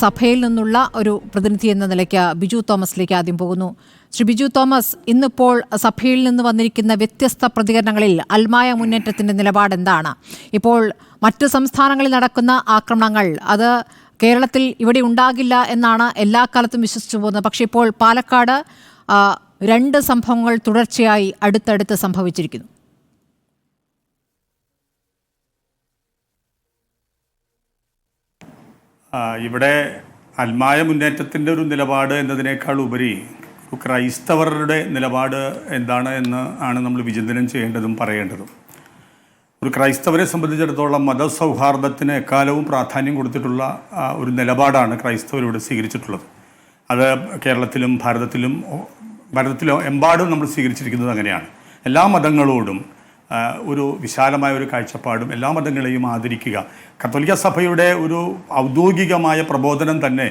സഭയിൽ നിന്നുള്ള ഒരു പ്രതിനിധി എന്ന നിലയ്ക്ക് ബിജു തോമസിലേക്ക് ആദ്യം പോകുന്നു. ശ്രീ ബിജു തോമസ്, ഇന്നിപ്പോൾ സഭയിൽ നിന്ന് വന്നിരിക്കുന്ന വ്യത്യസ്ത പ്രതികരണങ്ങളിൽ അൽമായ മുന്നേറ്റത്തിന്റെ നിലപാട് എന്താണ്? ഇപ്പോൾ മറ്റ് സംസ്ഥാനങ്ങളിൽ നടക്കുന്ന ആക്രമണങ്ങൾ അത് കേരളത്തിൽ ഇവിടെ ഉണ്ടാകില്ല എന്നാണ് എല്ലാ കാലത്തും വിശ്വസിച്ചു പോകുന്നത്. പക്ഷേ ഇപ്പോൾ പാലക്കാട് 2 സംഭവങ്ങൾ തുടർച്ചയായി അടുത്തടുത്ത് സംഭവിച്ചിരിക്കുന്നു. ഇവിടെ അൽമായ മുന്നേറ്റത്തിൻ്റെ ഒരു നിലപാട് എന്നതിനേക്കാൾ ഉപരി ക്രൈസ്തവരുടെ നിലപാട് എന്താണ് എന്ന് ആണ് നമ്മൾ വിചിന്തനം ചെയ്യേണ്ടതും പറയേണ്ടതും. ഒരു ക്രൈസ്തവരെ സംബന്ധിച്ചിടത്തോളം മതസൗഹാർദ്ദത്തിന് എക്കാലവും പ്രാധാന്യം കൊടുത്തിട്ടുള്ള ഒരു നിലപാടാണ് ക്രൈസ്തവരിവിടെ സ്വീകരിച്ചിട്ടുള്ളത്. അത് കേരളത്തിലും ഭാരതത്തിലും എമ്പാടും നമ്മൾ സ്വീകരിച്ചിരിക്കുന്നത് അങ്ങനെയാണ്. എല്ലാ മതങ്ങളോടും ഒരു വിശാലമായ ഒരു കാഴ്ചപ്പാടും എല്ലാ മതങ്ങളെയും ആദരിക്കുക. കത്തോലിക്ക സഭയുടെ ഒരു ഔദ്യോഗികമായ പ്രബോധനം തന്നെ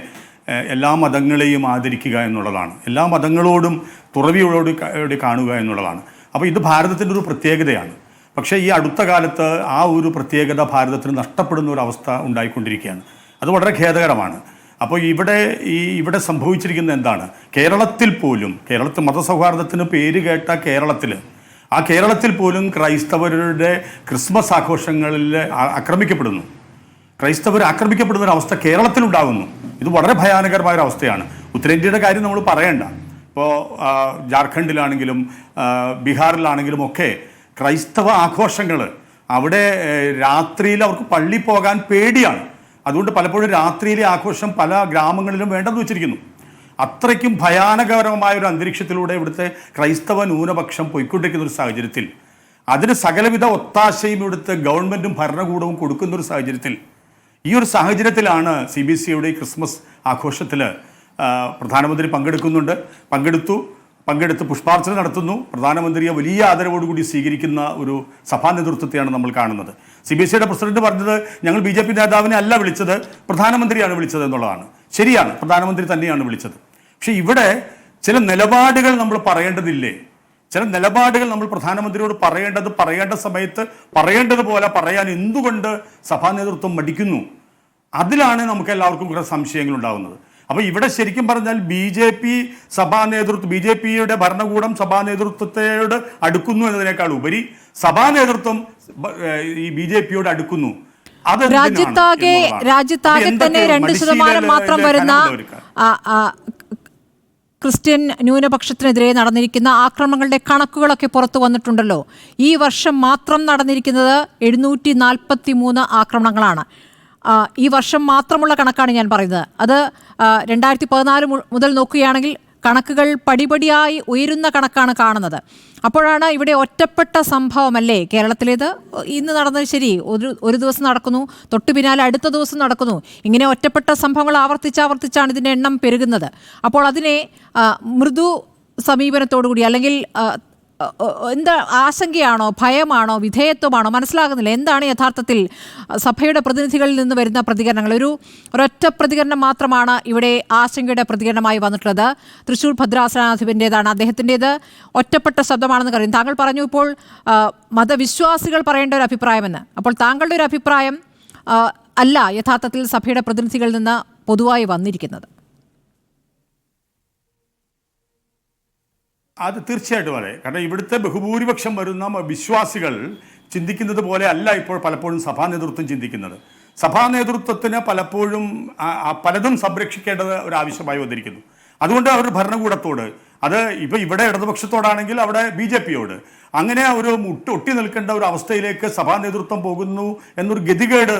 എല്ലാ മതങ്ങളെയും ആദരിക്കുക എന്നുള്ളതാണ്. എല്ലാ മതങ്ങളോടും തുറവിയോട് കാണുക എന്നുള്ളതാണ്. അപ്പോൾ ഇത് ഭാരതത്തിൻ്റെ ഒരു പ്രത്യേകതയാണ്. പക്ഷേ ഈ അടുത്ത കാലത്ത് ആ ഒരു പ്രത്യേകത ഭാരതത്തിന് നഷ്ടപ്പെടുന്ന ഒരു അവസ്ഥ ഉണ്ടായിക്കൊണ്ടിരിക്കുകയാണ്. അത് വളരെ ഖേദകരമാണ്. അപ്പോൾ ഇവിടെ സംഭവിച്ചിരിക്കുന്ന എന്താണ്? കേരളത്തിൽ മതസൗഹാർദ്ദത്തിന് പേര് കേട്ട കേരളത്തിൽ പോലും ക്രൈസ്തവരുടെ ക്രിസ്മസ് ആഘോഷങ്ങളിൽ ക്രൈസ്തവർ ആക്രമിക്കപ്പെടുന്ന ഒരു അവസ്ഥ കേരളത്തിലുണ്ടാകുന്നു. ഇത് വളരെ ഭയാനകരമായൊരവസ്ഥയാണ്. ഉത്തരേന്ത്യയുടെ കാര്യം നമ്മൾ പറയണ്ട. ഇപ്പോൾ ജാർഖണ്ഡിലാണെങ്കിലും ബീഹാറിലാണെങ്കിലും ഒക്കെ ക്രൈസ്തവ ആഘോഷങ്ങൾ അവിടെ രാത്രിയിൽ അവർക്ക് പള്ളി പോകാൻ പേടിയാണ്. അതുകൊണ്ട് പലപ്പോഴും രാത്രിയിലെ ആഘോഷം പല ഗ്രാമങ്ങളിലും വേണ്ടെന്ന് വെച്ചിരിക്കുന്നു. അത്രയ്ക്കും ഭയാനകരമായ ഒരു അന്തരീക്ഷത്തിലൂടെ ഇവിടുത്തെ ക്രൈസ്തവ ന്യൂനപക്ഷം പോയിക്കൊണ്ടിരിക്കുന്ന ഒരു സാഹചര്യത്തിൽ അതിന് സകലവിധ ഒത്താശയും ഇവിടുത്തെ ഗവൺമെൻറ്റും ഭരണകൂടവും കൊടുക്കുന്ന ഒരു സാഹചര്യത്തിൽ ഈ ഒരു സാഹചര്യത്തിലാണ് CBSEയുടെ ക്രിസ്മസ് ആഘോഷത്തിൽ പ്രധാനമന്ത്രി പങ്കെടുത്ത് പുഷ്പാർച്ചന നടത്തുന്നു. പ്രധാനമന്ത്രിയെ വലിയ ആദരവോടുകൂടി സ്വീകരിക്കുന്ന ഒരു സഭാ നേതൃത്വത്തെയാണ് നമ്മൾ കാണുന്നത്. CBSEയുടെ പ്രസിഡന്റ് പറഞ്ഞത് ഞങ്ങൾ BJP നേതാവിനെ അല്ല വിളിച്ചത്, പ്രധാനമന്ത്രിയാണ് വിളിച്ചത് എന്നുള്ളതാണ്. ശരിയാണ്, പ്രധാനമന്ത്രി തന്നെയാണ് വിളിച്ചത്. പക്ഷേ ഇവിടെ ചില നിലപാടുകൾ നമ്മൾ പറയേണ്ടതില്ലേ? ചില നിലപാടുകൾ നമ്മൾ പ്രധാനമന്ത്രിയോട് പറയേണ്ട സമയത്ത് പറയേണ്ടതുപോലെ പറയാൻ എന്തുകൊണ്ട് സഭാ നേതൃത്വം മടിക്കുന്നു? അതിലാണ് നമുക്ക് എല്ലാവർക്കും കുറേ സംശയങ്ങൾ ഉണ്ടാകുന്നത്. അപ്പോൾ ഇവിടെ ശരിക്കും പറഞ്ഞാൽ BJPയുടെ ഭരണകൂടം സഭാ നേതൃത്വത്തോട് അടുക്കുന്നു എന്നതിനേക്കാൾ ഉപരി സഭാ നേതൃത്വം ഈ BJPയോട് അടുക്കുന്നു. രാജ്യത്താകെ തന്നെ 2% മാത്രം വരുന്ന ക്രിസ്ത്യൻ ന്യൂനപക്ഷത്തിനെതിരെ നടന്നിരിക്കുന്ന ആക്രമണങ്ങളുടെ കണക്കുകളൊക്കെ പുറത്തു വന്നിട്ടുണ്ടല്ലോ. ഈ വർഷം മാത്രം നടന്നിരിക്കുന്നത് 743 ആക്രമണങ്ങളാണ്. ഈ വർഷം മാത്രമുള്ള കണക്കാണ് ഞാൻ പറയുന്നത്. അത് 2014 മുതൽ നോക്കുകയാണെങ്കിൽ കണക്കുകൾ പടിപടിയായി ഉയരുന്ന കണക്കാണ് കാണുന്നത്. അപ്പോഴാണ് ഇവിടെ ഒറ്റപ്പെട്ട സംഭവമല്ലേ കേരളത്തിലേത്? ഇന്ന് നടന്നത് ശരി, ഒരു ദിവസം നടക്കുന്നു, തൊട്ടു പിന്നാലെ അടുത്ത ദിവസം നടക്കുന്നു. ഇങ്ങനെ ഒറ്റപ്പെട്ട സംഭവങ്ങൾ ആവർത്തിച്ചാണ് ഇതിൻ്റെ എണ്ണം പെരുകുന്നത്. അപ്പോൾ അതിനെ മൃദു സമീപനത്തോടുകൂടി അല്ലെങ്കിൽ എന്താ ആശങ്കയാണോ, ഭയമാണോ, വിധേയത്വമാണോ മനസ്സിലാകുന്നില്ല. എന്താണ് യഥാർത്ഥത്തിൽ സഭയുടെ പ്രതിനിധികളിൽ നിന്ന് വരുന്ന പ്രതികരണങ്ങൾ? ഒരൊറ്റ പ്രതികരണം മാത്രമാണ് ഇവിടെ ആശങ്കയുടെ പ്രതികരണമായി വന്നിട്ടുള്ളത്. തൃശ്ശൂർ ഭദ്രാസനാധിപൻ്റേതാണ്. അദ്ദേഹത്തിൻ്റേത് ഒറ്റപ്പെട്ട ശബ്ദമാണെന്ന് പറയും. താങ്കൾ പറഞ്ഞു ഇപ്പോൾ മതവിശ്വാസികൾ പറയേണ്ട ഒരു അഭിപ്രായമെന്ന്. അപ്പോൾ താങ്കളുടെ ഒരു അഭിപ്രായം അല്ല യഥാർത്ഥത്തിൽ സഭയുടെ പ്രതിനിധികളിൽ നിന്ന് പൊതുവായി വന്നിരിക്കുന്നത്? അത് തീർച്ചയായിട്ടും അതെ. കാരണം ഇവിടുത്തെ ബഹുഭൂരിപക്ഷം വരുന്ന വിശ്വാസികൾ ചിന്തിക്കുന്നത് പോലെ അല്ല ഇപ്പോൾ പലപ്പോഴും സഭാ നേതൃത്വം ചിന്തിക്കുന്നത്. സഭാ നേതൃത്വത്തിന് പലതും സംരക്ഷിക്കേണ്ടത് ഒരു ആവശ്യമായി വന്നിരിക്കുന്നു. അതുകൊണ്ട് അവർ ഭരണകൂടത്തോട്, അത് ഇവിടെ ഇടതുപക്ഷത്തോടാണെങ്കിൽ അവിടെ BJPയോട് അങ്ങനെ ഒരു ഒട്ടി നിൽക്കേണ്ട ഒരു അവസ്ഥയിലേക്ക് സഭാ നേതൃത്വം പോകുന്നു എന്നൊരു ഗതികേട്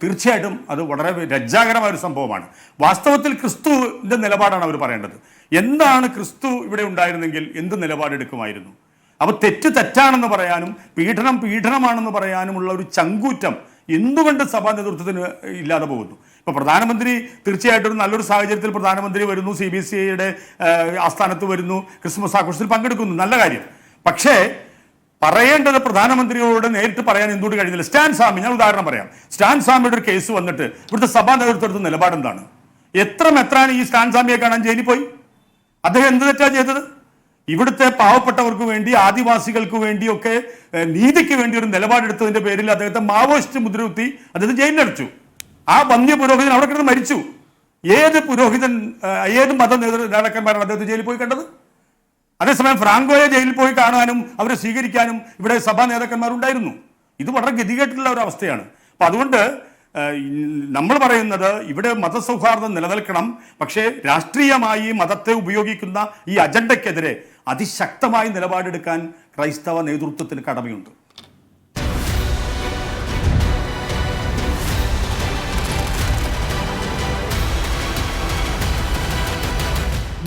തീർച്ചയായിട്ടും അത് വളരെ ലജ്ജാകരമായ ഒരു സംഭവമാണ്. വാസ്തവത്തിൽ ക്രിസ്തുവിൻ്റെ നിലപാടാണ് അവർ പറയേണ്ടത്. എന്താണ് ക്രിസ്തു ഇവിടെ ഉണ്ടായിരുന്നെങ്കിൽ എന്ത് നിലപാടെടുക്കുമായിരുന്നു? അപ്പോൾ തെറ്റാണെന്ന് പറയാനും പീഡനമാണെന്ന് പറയാനുമുള്ള ഒരു ചങ്കൂറ്റം എന്തുകൊണ്ട് സഭാ നേതൃത്വത്തിന് ഇല്ലാതെ പോകുന്നു? ഇപ്പോൾ പ്രധാനമന്ത്രി തീർച്ചയായിട്ടും നല്ലൊരു സാഹചര്യത്തിൽ പ്രധാനമന്ത്രി വരുന്നു, CBSEയുടെ ആസ്ഥാനത്ത് വരുന്നു, ക്രിസ്മസ് ആഘോഷത്തിൽ പങ്കെടുക്കുന്നു, നല്ല കാര്യം. പക്ഷേ പറയേണ്ടത് പ്രധാനമന്ത്രിയോട് നേരിട്ട് പറയാൻ എന്തുകൊണ്ട് കഴിഞ്ഞില്ല? ഞാൻ ഉദാഹരണം പറയാം. സ്റ്റാൻ സ്വാമിയുടെ ഒരു കേസ് വന്നിട്ട് ഇവിടുത്തെ സഭാ നേതൃത്വം നിലപാട് എന്താണ്? എത്ര മെത്രാൻ ഈ സ്റ്റാൻ സ്വാമിയെ കാണാൻ ജയിലിൽ പോയി? അദ്ദേഹം എന്ത് തെറ്റാ ചെയ്തത്? ഇവിടുത്തെ പാവപ്പെട്ടവർക്ക് വേണ്ടി, ആദിവാസികൾക്ക് വേണ്ടിയൊക്കെ നീതിക്ക് വേണ്ടി ഒരു നിലപാടെടുത്തതിന്റെ പേരിൽ അദ്ദേഹത്തെ മാവോയിസ്റ്റ് മുദ്രകുത്തി അദ്ദേഹത്തെ ജയിലിലടച്ചു. ആ വന്യ പുരോഹിതൻ അവിടെ കിടന്ന് മരിച്ചു. ഏത് പുരോഹിതൻ, ഏത് മത നേതാക്കന്മാരാണ് അദ്ദേഹത്തെ ജയിലിൽ പോയി കണ്ടത്? അതേസമയം ഫ്രാങ്കോയെ ജയിലിൽ പോയി കാണാനും അവരെ സ്വീകരിക്കാനും ഇവിടെ സഭാ നേതാക്കന്മാരുണ്ടായിരുന്നു. ഇത് വളരെ ഗതികെട്ടുള്ള ഒരു അവസ്ഥയാണ്. അപ്പം അതുകൊണ്ട് നമ്മൾ പറയുന്നത് ഇവിടെ മതസൗഹാർദ്ദം നിലനിൽക്കണം, പക്ഷേ രാഷ്ട്രീയമായി മതത്തെ ഉപയോഗിക്കുന്ന ഈ അജണ്ടയ്ക്കെതിരെ അതിശക്തമായി നിലപാടെടുക്കാൻ ക്രൈസ്തവ നേതൃത്വത്തിന് കടമയുണ്ട്.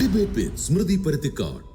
ഡിബേറ്റ് വിത്ത് സ്മൃതി പരുത്തിക്കാട്.